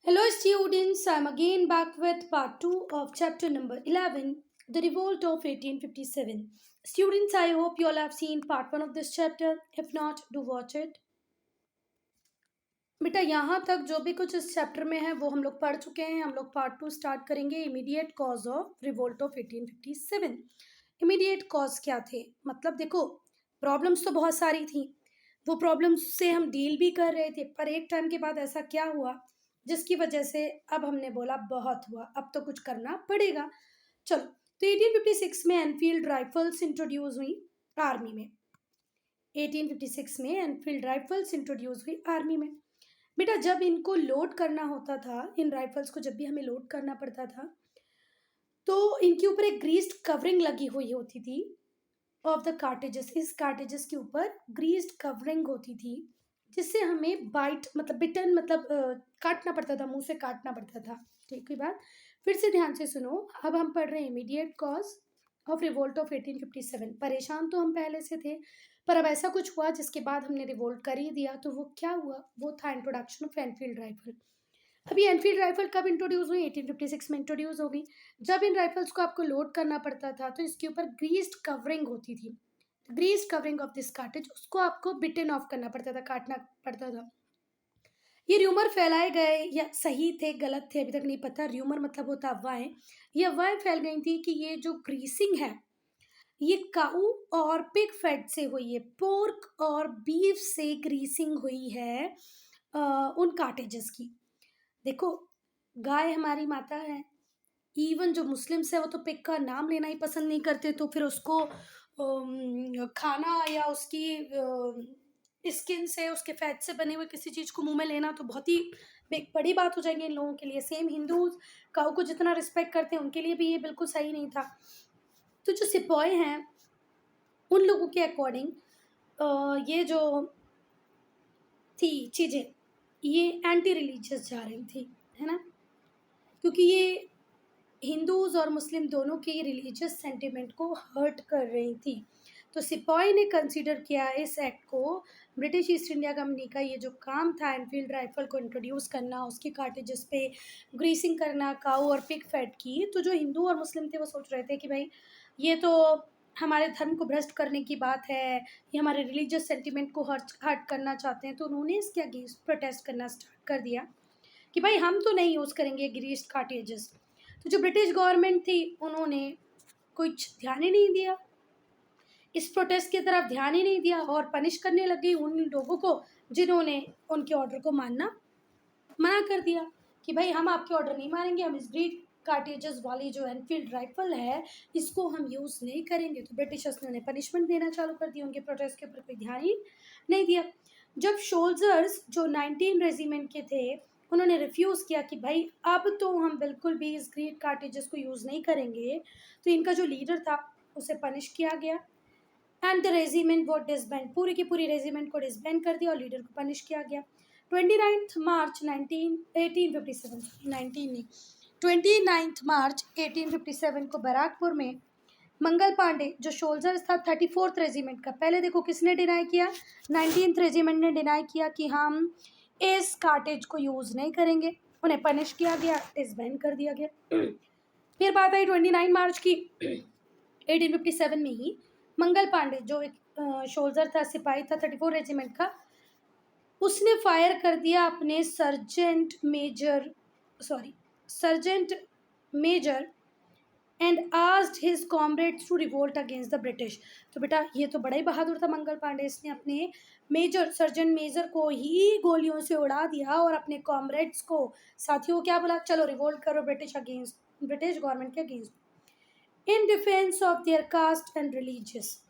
Hello students, I'm again back with part 2 of chapter number 11, The Revolt of 1857. Students, I hope you all have seen part 1 of this chapter. If not, do watch it. बेटा यहाँ तक जो भी कुछ इस chapter में है वो हम लोग पढ़ चुके हैं. हम लोग पार्ट 2 स्टार्ट करेंगे. Immediate cause of revolt of 1857. Immediate cause क्या थे? मतलब देखो, प्रॉब्लम्स तो बहुत सारी थी. वो प्रॉब्लम्स से हम डील भी कर रहे थे, पर एक टाइम के बाद ऐसा क्या हुआ जिसकी वजह से अब हमने बोला बहुत हुआ, अब तो कुछ करना पड़ेगा. चलो, तो 1856 में एनफील्ड राइफल्स इंट्रोड्यूस हुई आर्मी में. 1856 में एनफील्ड राइफल्स इंट्रोड्यूस हुई आर्मी में. बेटा, जब इनको लोड करना होता था, इन राइफल्स को जब भी हमें लोड करना पड़ता था, तो इनके ऊपर एक ग्रीस्ड कवरिंग लगी हुई होती थी ऑफ द कार्टेजेस. इस कार्टेजेस के ऊपर ग्रीस्ड कवरिंग होती थी, जिससे हमें बाइट मतलब बिटन मतलब काटना पड़ता था, मुंह से काटना पड़ता था. ठीक है बात? फिर से ध्यान से सुनो. अब हम पढ़ रहे हैं immediate cause of revolt of 1857. परेशान तो हम पहले से थे, पर अब ऐसा कुछ हुआ जिसके बाद हमने रिवोल्ट कर ही दिया. तो वो क्या हुआ? वो था इंट्रोडक्शन ऑफ एनफील्ड राइफल. अभी एनफील्ड राइफल कब इंट्रोड्यूस हुई? 1856 में इंट्रोड्यूस हो गई. जब इन राइफल्स को आपको लोड करना पड़ता था तो इसके ऊपर ग्रीस्ड कवरिंग होती थी. Greased covering of this cartridge, उसको आपको बिटन ऑफ करना पड़ता था, काटना पड़ता था. ये र्यूमर फैलाए गए, या सही थे गलत थे अभी तक नहीं पता. र्यूमर मतलब होता अफवाहें. ये अफवाहें फैल गई थी कि ये जो ग्रीसिंग है ये काऊ और पिग फैट से हुई है. पोर्क और बीफ से ग्रीसिंग हुई है उन कार्टेजेस की. देखो, गाय हमारी माता है. इवन जो मुस्लिम्स है वो तो पिग का नाम लेना ही पसंद नहीं करते, तो फिर उसको खाना या उसकी स्किन से, उसके फैट से बने हुए किसी चीज़ को मुंह में लेना तो बहुत ही एक बड़ी बात हो जाएगी इन लोगों के लिए. सेम हिंदू काऊ को जितना रिस्पेक्ट करते हैं उनके लिए भी ये बिल्कुल सही नहीं था. तो जो सिपाही हैं उन लोगों के अकॉर्डिंग ये जो थी चीज़ें, ये एंटी रिलीजियस जा रही थी, है ना, क्योंकि ये हिंदूज़ और मुस्लिम दोनों के रिलीजियस सेंटिमेंट को हर्ट कर रही थी. तो सिपाही ने कंसीडर किया इस एक्ट को. ब्रिटिश ईस्ट इंडिया कंपनी का ये जो काम था एनफील्ड राइफल को इंट्रोड्यूस करना, उसके कार्टेजेस पे ग्रीसिंग करना काऊ और पिग फैट की, तो जो हिंदू और मुस्लिम थे वो सोच रहे थे कि भाई ये तो हमारे धर्म को भ्रष्ट करने की बात है, ये हमारे रिलीजियस सेंटिमेंट को हर्ट हर्ट करना चाहते हैं. तो उन्होंने इसके अगेंस्ट प्रोटेस्ट करना स्टार्ट कर दिया कि भाई हम तो नहीं यूज़ करेंगे ग्रीस्ड कार्टेजेस. तो जो ब्रिटिश गवर्नमेंट थी उन्होंने कुछ ध्यान ही नहीं दिया, इस प्रोटेस्ट की तरफ ध्यान ही नहीं दिया, और पनिश करने लग गई उन लोगों को जिन्होंने उनके ऑर्डर को मानना मना कर दिया कि भाई हम आपके ऑर्डर नहीं मानेंगे, हम इस ग्रीड कार्टेजेस वाली जो एनफील्ड राइफल है इसको हम यूज़ नहीं करेंगे. तो ब्रिटिशर्स ने उन्हें पनिशमेंट देना चालू कर दिया. उनके प्रोटेस्ट के ऊपर कोई ध्यान ही नहीं दिया. जब सोल्जर्स जो 19 रेजिमेंट के थे उन्होंने रिफ्यूज़ किया कि भाई अब तो हम बिल्कुल भी इस ग्रीड कार्टेजेस को यूज़ नहीं करेंगे, तो इनका जो लीडर था उसे पनिश किया गया and the regiment what disband. पूरी की पूरी रेजिमेंट को डिसबैंड कर दिया और लीडर को पनिश किया गया. 29 मार्च 1857, 19 नहीं, 29 मार्च 1857 को बैराकपुर में मंगल पांडे जो सोल्जर्स था 34th रेजिमेंट का. पहले देखो किसने डिनाई किया? 19th रेजिमेंट ने डिनाई किया कि हम इस कार्टेज को यूज़ नहीं करेंगे. उन्हें पनिश किया गया, डिसबैंड कर दिया गया. फिर बात आई 29 मार्च की. 1857 में ही मंगल पांडे जो एक सोल्जर था, सिपाही था 34 रेजिमेंट का, उसने फायर कर दिया अपने sergeant major and asked his comrades to revolt against the British. तो बेटा ये तो बड़ा ही बहादुर था मंगल पांडे. इसने अपने सर्जेंट मेजर को ही गोलियों से उड़ा दिया और अपने कॉमरेड्स को, साथियों को क्या बोला? चलो रिवोल्ट करो ब्रिटिश गवर्नमेंट के against, in defence of their caste and religious.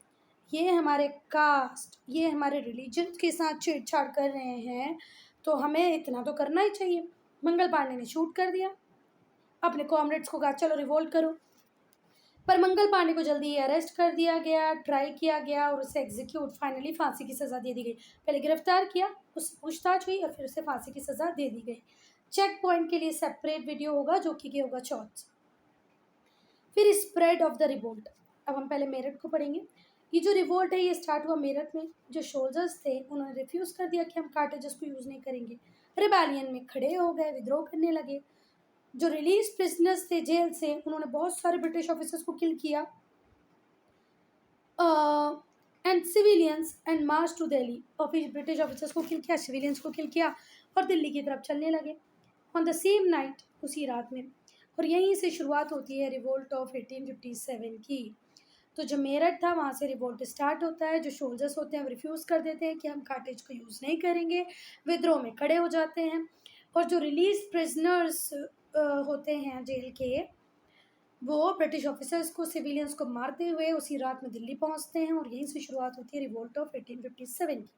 ये हमारे कास्ट, ये हमारे रिलीजन के साथ छेड़छाड़ कर रहे हैं, तो हमें इतना तो करना ही चाहिए. मंगल पांडे ने शूट कर दिया. अपने कॉमरेड्स को कहा चलो रिवोल्ट करो, पर मंगल पांडे को जल्दी ही अरेस्ट कर दिया गया, ट्राई किया गया और उसे एग्जीक्यूट, फाइनली फांसी की सज़ा दे दी गई. पहले गिरफ्तार किया, उससे पूछताछ हुई और फिर उसे फांसी की सज़ा दे दी गई. चेक पॉइंट के लिए सेपरेट वीडियो होगा जो कि होगा शॉर्ट्स. फिर स्प्रेड ऑफ द रिवोल्ट. अब हम पहले मेरठ को पढ़ेंगे. ये जो रिवोल्ट है ये स्टार्ट हुआ मेरठ में. जो सोल्जर्स थे उन्होंने रिफ्यूज़ कर दिया कि हम कार्टेजेस को यूज़ नहीं करेंगे. रिबेलियन में खड़े हो गए, विद्रोह करने लगे। जो रिलीज प्रिजनर्स थे जेल से, उन्होंने बहुत सारे ब्रिटिश ऑफिसर्स को किल किया and civilians and March two Delhi. British officers को किल किया, सिविलियंस को किल किया और दिल्ली की तरफ चलने लगे ऑन द सेम नाइट, उसी रात में। और यहीं से शुरुआत होती है रिवोल्ट ऑफ 1857 की। तो जो मेरठ था वहाँ से रिवोल्ट स्टार्ट होता है। जो सोल्जर्स होते हैं वो रिफ्यूज़ कर देते हैं कि हम कार्टेज को यूज़ नहीं करेंगे, विद्रोह में खड़े हो जाते हैं। और जो रिलीज प्रिजनर्स होते हैं जेल के, वो ब्रिटिश ऑफिसर्स को, सिविलियंस को मारते हुए उसी रात में दिल्ली पहुंचते हैं और यहीं से शुरुआत होती है रिवोल्ट ऑफ 1857 की।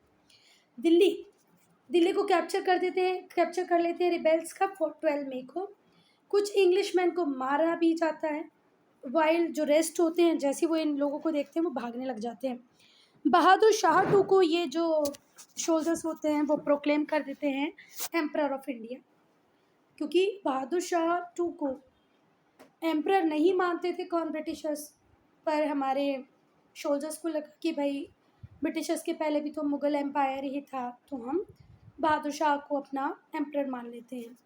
दिल्ली को कैप्चर कर लेते हैं रिबेल्स का 12 मई को। कुछ इंग्लिशमैन को मारा भी जाता है, वाइल जो रेस्ट होते हैं जैसे वो इन लोगों को देखते हैं वो भागने लग जाते हैं। बहादुर शाह टू को ये जो सोल्जर्स होते हैं वो प्रोक्लेम कर देते हैं एम्परर ऑफ इंडिया, क्योंकि बहादुर शाह टू को एम्परर नहीं मानते थे कौन, ब्रिटिशर्स। पर हमारे सोल्जर्स को लगा कि भाई ब्रिटिशर्स के पहले भी तो मुग़ल एम्पायर ही था, तो हम बहादुर शाह को अपना एम्परर मान लेते हैं।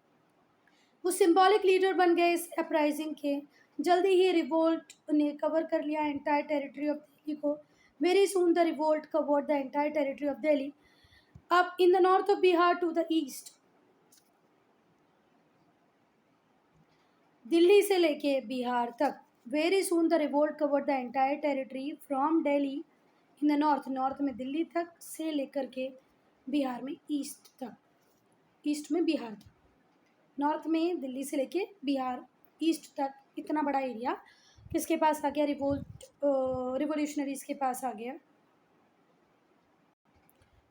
वो सिंबॉलिक लीडर बन गए इस अपराइजिंग के। जल्दी ही रिवोल्ट ने कवर कर लिया एंटायर टेरिटरी ऑफ दिल्ली को। Very soon the revolt covered the entire territory of Delhi up in the north of Bihar to the east. Delhi से लेके बिहार तक। Very soon the revolt covered the entire territory from Delhi in the north में दिल्ली तक से लेकर के बिहार में ईस्ट तक, ईस्ट में बिहार तक। नॉर्थ में दिल्ली से लेके बिहार ईस्ट तक, इतना बड़ा एरिया किसके पास आ गया, रिवोल्यूशनरीज के पास आ गया।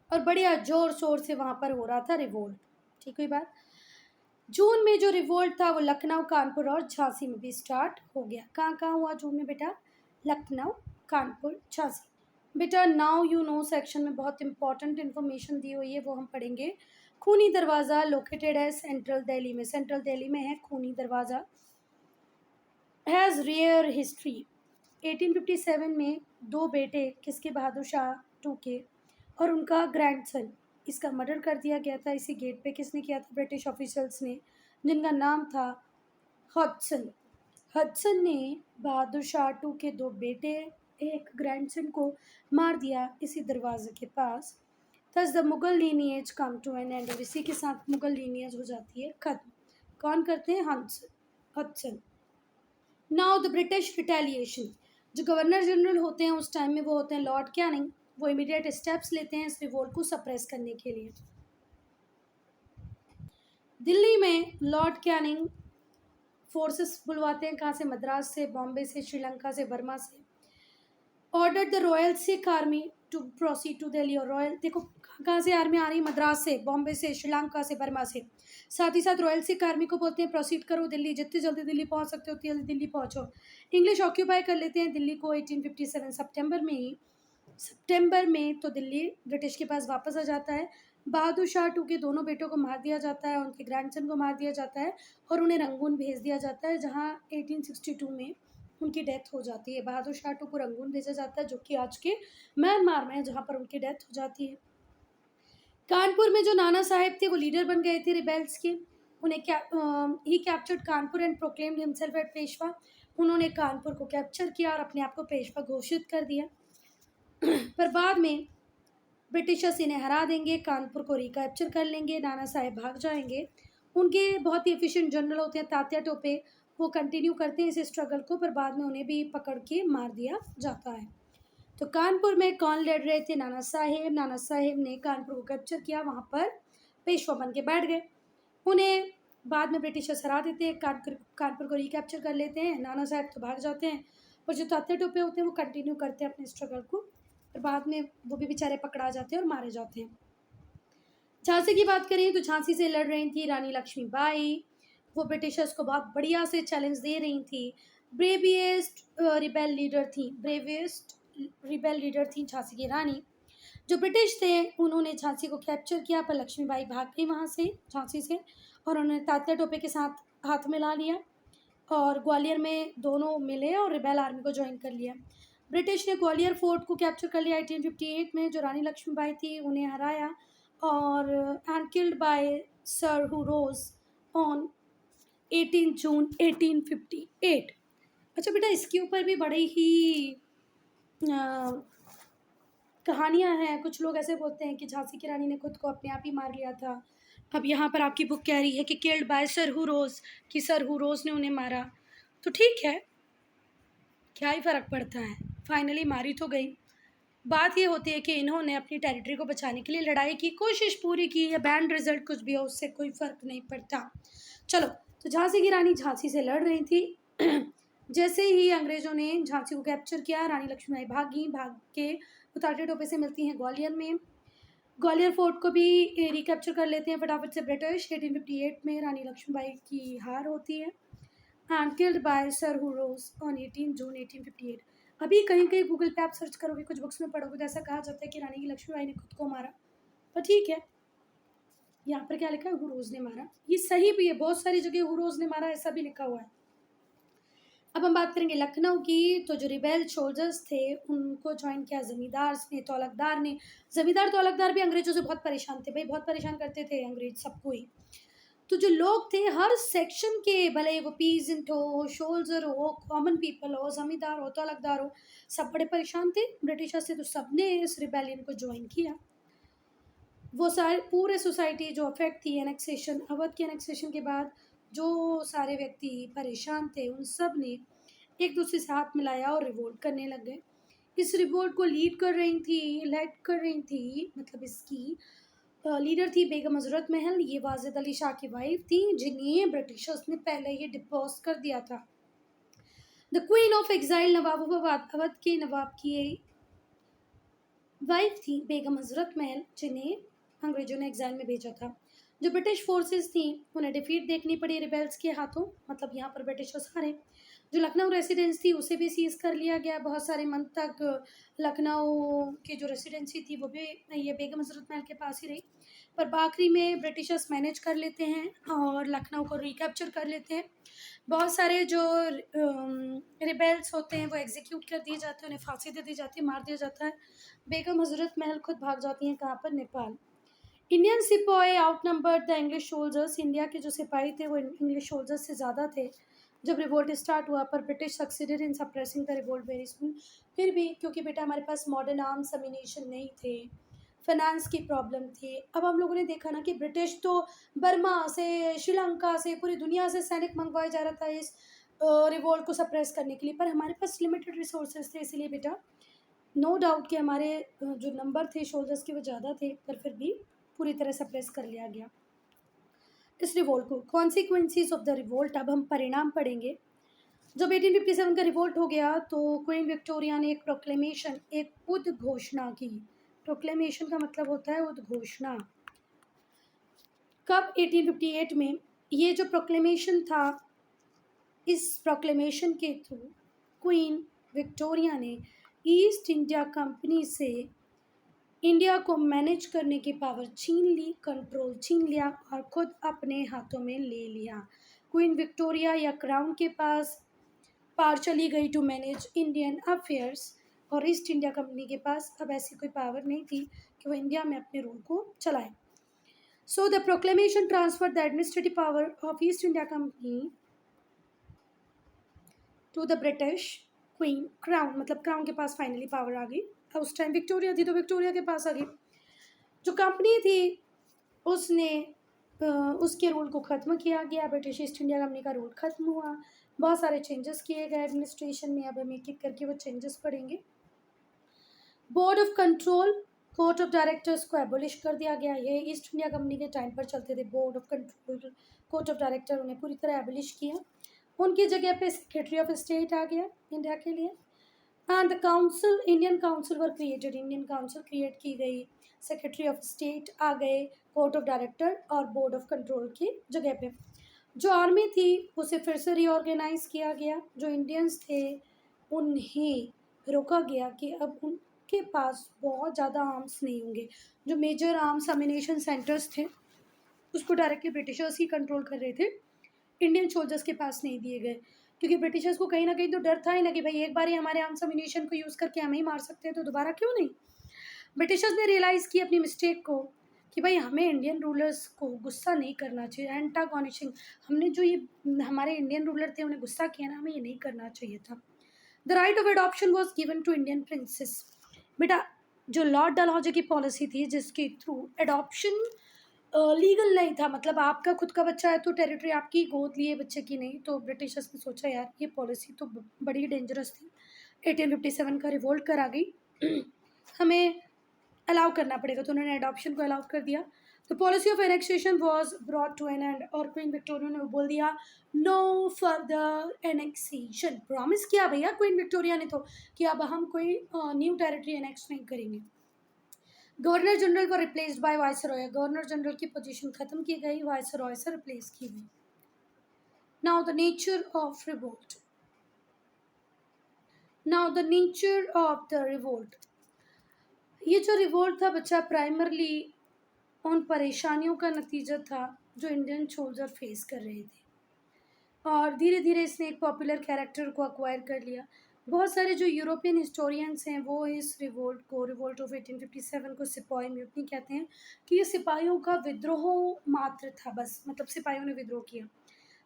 और बढ़िया जोर शोर से वहाँ पर हो रहा था रिवोल्ट। ठीक हुई बात। जून में जो रिवोल्ट था वो लखनऊ, कानपुर और झांसी में भी स्टार्ट हो गया। कहाँ कहाँ हुआ जून में बेटा? लखनऊ, कानपुर, झांसी। बेटा नाउ यू नो सेक्शन में बहुत इंपॉर्टेंट इन्फॉर्मेशन दी हुई है, वो हम पढ़ेंगे। खूनी दरवाज़ा लोकेटेड है सेंट्रल दिल्ली में, सेंट्रल दिल्ली में है खूनी दरवाज़ा। Has rear history. 1857 में दो बेटे किसके, बहादुर शाह टू के और उनका ग्रैंडसन, इसका मर्डर कर दिया गया था। इसी गेट पे किसने किया था? ब्रिटिश ऑफिशियल्स ने, जिनका नाम था हडसन। हडसन ने बहादुर शाह टू के दो बेटे, एक ग्रैंडसन को मार दिया इसी दरवाजे के पास। Thus the Mughal lineage come to an end. और इसी के साथ मुगल लीनिएज हो जाती है खत्म। कौन करते हैं? Hudson. Now the British retaliation. जो गवर्नर जनरल होते हैं उस टाइम में वो होते हैं लॉर्ड कैनिंग। वो इमीडिएट स्टेप्स लेते हैं इस रिवोल्ट को सप्रेस करने के लिए। दिल्ली में लॉर्ड कैनिंग फोर्सेस बुलवाते हैं, कहाँ से? मद्रास से, बॉम्बे से, श्रीलंका से, बर्मा से। Order the royal Sikh army to proceed to Delhi. और रॉयल, देखो कहाँ से आर्मी आ रही है? मद्रास से, बॉम्बे से, श्रीलंका से, बर्मा से। साथ ही साथ रॉयल सिख आर्मी को बोलते हैं प्रोसीड करो दिल्ली, जितनी जल्दी दिल्ली पहुंच सकते हो उतनी जल्दी दिल्ली पहुंचो। इंग्लिश ऑक्यूपाई कर लेते हैं दिल्ली को 1857 सितंबर में ही। सितंबर में तो दिल्ली ब्रिटिश के पास वापस आ जाता है। बहादुर शाह टू के दोनों बेटों को मार दिया जाता है, उनके ग्रैंडसन को मार दिया जाता है और उन्हें रंगून भेज दिया जाता है, जहां 1862 में उनकी डेथ हो जाती है। बहादुर शाह टू को रंगून भेजा जाता है, जो कि आज के म्यांमार में है, जहाँ पर उनकी डेथ हो जाती है। कानपुर में जो नाना साहेब थे वो लीडर बन गए थे रिबेल्स के। उन्हें ही captured Kanpur and proclaimed himself at Peshwa. उन्होंने कानपुर को कैप्चर किया और अपने आप को पेशवा घोषित कर दिया। पर बाद में ब्रिटिशर्स इन्हें हरा देंगे, कानपुर को रिकैप्चर कर लेंगे, नाना साहेब भाग जाएंगे। उनके बहुत ही एफिशिएंट जनरल होते हैं तात्या टोपे, वो कंटिन्यू करते हैं इस स्ट्रगल को, पर बाद में उन्हें भी पकड़ के मार दिया जाता है। तो कानपुर में कौन लड़ रहे थे? नाना साहेब। नाना साहेब ने कानपुर को कैप्चर किया, वहाँ पर पेशवा बन के बैठ गए। उन्हें बाद में ब्रिटिशर्स हरा देते हैं, कानपुर को रिकैप्चर कर लेते हैं। नाना साहेब तो भाग जाते हैं और जो तात्या टोपे होते हैं वो कंटिन्यू करते हैं अपने स्ट्रगल को, और बाद में वो भी बेचारे पकड़ा जाते हैं और मारे जाते हैं। झांसी की बात करें तो झांसी से लड़ रही थी रानी लक्ष्मीबाई। वो ब्रिटिशर्स को बहुत बढ़िया से चैलेंज दे रही थी। ब्रेविएस्ट रिबेल लीडर थी झांसी की रानी। जो ब्रिटिश थे उन्होंने झांसी को कैप्चर किया, पर लक्ष्मीबाई भाग गई वहाँ से, झांसी से, और उन्होंने तात्या टोपे के साथ हाथ मिला लिया और ग्वालियर में दोनों मिले और रिबेल आर्मी को ज्वाइन कर लिया। ब्रिटिश ने ग्वालियर फोर्ट को कैप्चर कर लिया 1858 में। जो रानी लक्ष्मीबाई थी उन्हें हराया और and killed bye sir who rose on 18 June 1858। अच्छा बेटा, इसके ऊपर भी बड़े ही कहानियाँ हैं। कुछ लोग ऐसे बोलते हैं कि झांसी की रानी ने खुद को अपने आप ही मार लिया था। अब यहाँ पर आपकी बुक कह रही है कि किल्ड बाय सर हु रोज, कि सर हु रोज ने उन्हें मारा। तो ठीक है, क्या ही फ़र्क पड़ता है, फाइनली मारी तो गई। बात ये होती है कि इन्होंने अपनी टेरिटरी को बचाने के लिए लड़ाई की, कोशिश पूरी की, या बैंड रिजल्ट कुछ भी हो, उससे कोई फ़र्क नहीं पड़ता। चलो, तो झांसी की रानी झांसी से लड़ रही थी। जैसे ही अंग्रेज़ों ने झांसी को कैप्चर किया, रानी लक्ष्मीबाई भागी। भाग के उतारते टोपे से मिलती हैं ग्वालियर में। ग्वालियर फोर्ट को भी रिकैप्चर कर लेते हैं फटाफट से ब्रिटिश। 1858 में रानी लक्ष्मीबाई की हार होती है। And killed by sir Hugh Rose on 18 June 1858। अभी कहीं कहीं गूगल पे आप सर्च करोगे, कुछ बुक्स में पढ़ोगे तो ऐसा कहा जाता है कि रानी की लक्ष्मीबाई ने खुद को मारा। पर ठीक है, यहाँ पर क्या लिखा है, हु रोज ने मारा। ये सही भी है, बहुत सारी जगह हु रोज ने मारा ऐसा भी लिखा हुआ है। अब हम बात करेंगे लखनऊ की। तो जो रिबेल सोल्जर्स थे उनको ज्वाइन किया जमींदार ने, तौलकदार ने। जमींदार तौलकदार भी अंग्रेजों से बहुत परेशान थे भाई, बहुत परेशान करते थे अंग्रेज सबको ही। तो जो लोग थे हर सेक्शन के, भले वो पीजेंट हो, सोल्जर हो, कॉमन पीपल हो, जमींदार हो, तौलकदार हो, सब बड़े परेशान थे ब्रिटिशर से। तो सबने इस रिबेलियन को ज्वाइन किया। वो सारे पूरे सोसाइटी जो अफेक्ट थी एनेक्सेशन, अवध के एनेक्सेशन के बाद जो सारे व्यक्ति परेशान थे उन सब ने एक दूसरे से हाथ मिलाया और रिवोल्ट करने लग गए। इस रिवोल्ट को लेड कर रही थी मतलब इसकी लीडर थी बेगम हजरत महल। ये वाजिद अली शाह की वाइफ थी, जिन्हें ब्रिटिशर्स ने पहले ही डिपोज कर दिया था। द क्वीन ऑफ एग्जाइल, नवाबाबाद अवध के नवाब की वाइफ थी बेगम हजरत महल, जिन्हें अंग्रेजों ने एग्जाइल में भेजा था। जो ब्रिटिश फोर्सेस थी उन्हें डिफीट देखनी पड़ी रिबेल्स के हाथों, मतलब यहाँ पर ब्रिटिशर्स हारे। जो लखनऊ रेसिडेंस थी उसे भी सीज कर लिया गया। बहुत सारे मंथ तक लखनऊ की जो रेसिडेंसी थी वो भी ये बेगम हजरत महल के पास ही रही। पर आखिरी में ब्रिटिशर्स मैनेज कर लेते हैं और लखनऊ को रिकैप्चर कर लेते हैं। बहुत सारे जो रिबेल्स होते हैं वो एग्जीक्यूट कर दिए जाते हैं, उन्हें फांसी दे दी जाती है, मार दिया जाता है। बेगम हजरत महल खुद भाग जाती हैं कहाँ पर, नेपाल। इंडियन सिपाही out number the English soldiers, India के जो सिपाही थे वो इंग्लिश सोल्जर्स से ज़्यादा थे जब रिवोल्ट स्टार्ट हुआ। पर British succeeded in suppressing the revolt very soon. फिर भी क्योंकि बेटा हमारे पास मॉडर्न आर्म्स अम्यूनिशन नहीं थे, फाइनेंस की प्रॉब्लम थी। अब हम लोगों ने देखा ना कि ब्रिटिश तो बर्मा से, श्रीलंका से, पूरी दुनिया से सैनिक मंगवाया जा रहा था इस रिवोल्ट को सप्रेस करने के लिए, पर हमारे पास लिमिटेड रिसोर्सेज थे। इसीलिए बेटा नो डाउट कि हमारे जो नंबर थे सोल्जर्स के वो ज़्यादा थे, पर फिर भी पूरी तरह सप्रेस कर लिया गया इस रिवोल्ट को। कॉन्सिक्वेंसीज ऑफ द रिवोल्ट, अब हम परिणाम पढ़ेंगे। जब 1857 का रिवोल्ट हो गया तो क्वीन विक्टोरिया ने एक प्रोक्लेमेशन, एक उद्घोषणा की। प्रोक्लेमेशन का मतलब होता है उद्घोषणा। कब? 1858 में। ये जो प्रोक्लेमेशन था, इस प्रोक्लेमेशन के थ्रू क्वीन विक्टोरिया ने ईस्ट इंडिया कंपनी से इंडिया को मैनेज करने की पावर छीन ली, कंट्रोल छीन लिया और खुद अपने हाथों में ले लिया। क्वीन विक्टोरिया या क्राउन के पास पावर चली गई टू मैनेज इंडियन अफेयर्स, और ईस्ट इंडिया कंपनी के पास अब ऐसी कोई पावर नहीं थी कि वो इंडिया में अपने रूल को चलाए। So the proclamation transfer the administrative power of East India company to the British queen crown, मतलब क्राउन के पास फाइनली पावर आ गई। उस टाइम विक्टोरिया थी तो विक्टोरिया के पास आ गई। जो कंपनी थी उसने उसके रूल को ख़त्म किया गया। ब्रिटिश ईस्ट इंडिया कंपनी का रूल ख़त्म हुआ। बहुत सारे चेंजेस किए गए एडमिनिस्ट्रेशन में। अब हम एक एक करके वो चेंजेस पढ़ेंगे। Board of control, court of directors को एबोलिश कर दिया गया। ये ईस्ट इंडिया कंपनी के टाइम पर चलते थे board of control, court of director, उन्हें पूरी तरह एबोलिश किया। उनकी जगह पे सेक्रेटरी ऑफ स्टेट आ गया इंडिया के लिए। And the council, Indian council were created, Indian council create की गई। सेक्रेटरी ऑफ स्टेट आ गए, कोर्ट ऑफ डायरेक्टर और बोर्ड ऑफ कंट्रोल की जगह पे। जो आर्मी थी उसे फिर से रीऑर्गेनाइज किया गया। जो इंडियंस थे उन्हें रोका गया कि अब उनके पास बहुत ज़्यादा आर्म्स नहीं होंगे। जो मेजर आर्म्स अम्यूनिशन सेंटर्स थे उसको डायरेक्टली ब्रिटिशर्स ही कंट्रोल कर रहे थे, इंडियन सोल्जर्स के पास नहीं दिए गए। क्योंकि ब्रिटिशर्स को कहीं ना कहीं तो डर था ही ना कि भाई एक बार ही हमारे आर्म्स अम्यूनिशन को यूज़ करके हमें ही मार सकते हैं तो दोबारा क्यों नहीं। ब्रिटिशर्स ने रियलाइज़ की अपनी मिस्टेक को। कि भाई हमें इंडियन रूलर्स को गुस्सा नहीं करना चाहिए, एंटागोनिशिंग, हमने जो ये हमारे इंडियन रूलर थे उन्हें गुस्सा किया ना, हमें ये नहीं करना चाहिए था। The right of adoption was given to Indian princes. बेटा, जो लॉर्ड डलहौजी की पॉलिसी थी जिसके थ्रू एडॉप्शन लीगल नहीं था, मतलब आपका खुद का बच्चा है तो टेरिटरी आपकी गोद लिए बच्चे की नहीं, तो ब्रिटिशर्स ने सोचा यार ये पॉलिसी तो बड़ी डेंजरस थी, 1857 का रिवोल्ट करा गई हमें अलाउ करना पड़ेगा, तो उन्होंने अडॉप्शन को अलाउ कर दिया। The policy of annexation was brought to an end, और क्वीन विक्टोरिया ने बोल दिया नो फर्दर एनेक्सेशन, प्रॉमिस किया भैया क्वीन विक्टोरिया ने तो कि अब हम कोई न्यू टेरिटरी एनेक्स नहीं करेंगे। गवर्नर जनरल को replaced by viceroy, governor general की पोजीशन खत्म की गई, वाइसरॉय से रिप्लेस की गई। Now the nature of revolt, now the nature of the revolt, ये जो रिवोल्ट था बच्चा प्राइमरली उन परेशानियों का नतीजा था जो इंडियन सोल्जर फेस कर रहे थे, और धीरे धीरे इसने एक पॉपुलर कैरेक्टर को अक्वायर कर लिया। बहुत सारे जो यूरोपियन हिस्टोरियंस हैं वो इस रिवोल्ट को, रिवोल्ट ऑफ 1857 को सिपाही म्यूटनी कहते हैं, कि ये सिपाहियों का विद्रोह मात्र था, बस मतलब सिपाहियों ने विद्रोह किया।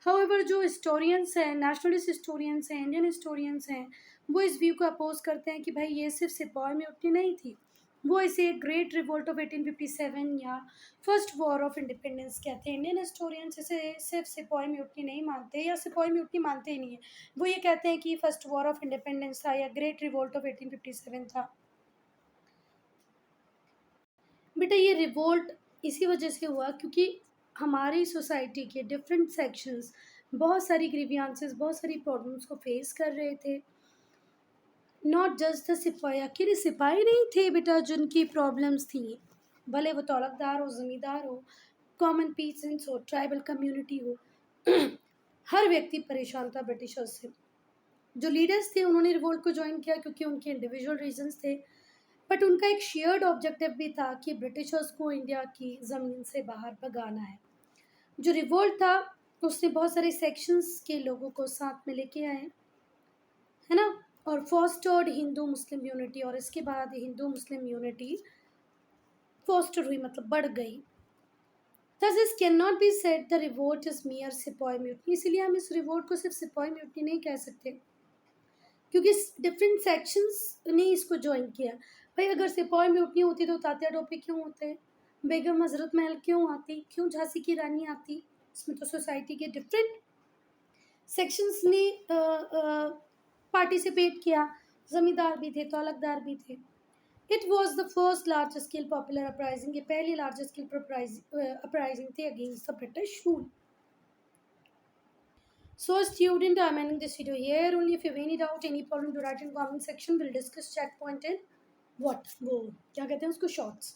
हाउएवर जो हिस्टोरियंस हैं, नेशनलिस्ट हिस्टोरियंस हैं, इंडियन हिस्टोरियंस हैं, वो इस व्यू को अपोज करते हैं कि भाई ये सिर्फ सिपाही म्यूटनी नहीं थी, वो इसे ग्रेट रिवोल्ट ऑफ 1857 या फर्स्ट वॉर ऑफ इंडिपेंडेंस कहते हैं। इंडियन हिस्टोरियंस इसे सिर्फ सिपाही म्यूटनी नहीं मानते, या सिपाही म्यूटनी मानते ही नहीं है, वो ये कहते हैं कि फर्स्ट वॉर ऑफ इंडिपेंडेंस था या ग्रेट रिवोल्ट ऑफ 1857 था। बेटा ये रिवोल्ट इसी वजह से हुआ क्योंकि हमारी सोसाइटी के डिफरेंट सेक्शंस बहुत सारी ग्रीवियंसेस, बहुत सारी प्रॉब्लम्स को फेस कर रहे थे। नॉट जस्ट द सिपाही, अकेले सिपाही नहीं थे बेटा जिनकी प्रॉब्लम्स थी, भले वो तौलकदार हो, ज़मींदार हो, कॉमन पीसेंट्स हो, ट्राइबल कम्युनिटी हो हर व्यक्ति परेशान था ब्रिटिशर्स से। जो लीडर्स थे उन्होंने रिवोल्ट को ज्वाइन किया क्योंकि उनके इंडिविजुअल रीजंस थे, बट उनका एक शेयर्ड ऑब्जेक्टिव भी था कि ब्रिटिशर्स को इंडिया की ज़मीन से बाहर भगाना है। जो रिवोल्ट था उसने बहुत सारे सेक्शंस के लोगों को साथ में लेके आए, है ना, और फॉस्टर्ड हिंदू मुस्लिम यूनिटी, और इसके बाद हिंदू मुस्लिम यूनिटी फॉस्टर हुई, मतलब बढ़ गई। Thus this cannot be said the revolt is mere सिपाही म्यूटनी, इसीलिए हम इस रिवोल्ट को सिर्फ सिपाही म्यूटनी नहीं कह सकते क्योंकि डिफरेंट सेक्शंस ने इसको ज्वाइन किया। भाई अगर सिपाही म्यूटनी होती तो तात्या टोपे क्यों होते, बेगम हजरत महल क्यों आती, क्यों झांसी की रानी आती, इसमें तो सोसाइटी के डिफरेंट सेक्शंस ने पार्टिसिपेट किया, जमींदार भी थे, तौलकदार भी थे। It was the first large scale popular uprising, ये पहली लार्ज स्केल अपराइजिंग थी against the British rule. So student, I'm ending this video here. Only if you have any doubt, any problem, to write in comment section. We'll discuss checkpoint and what वो क्या कहते हैं उसको, shorts.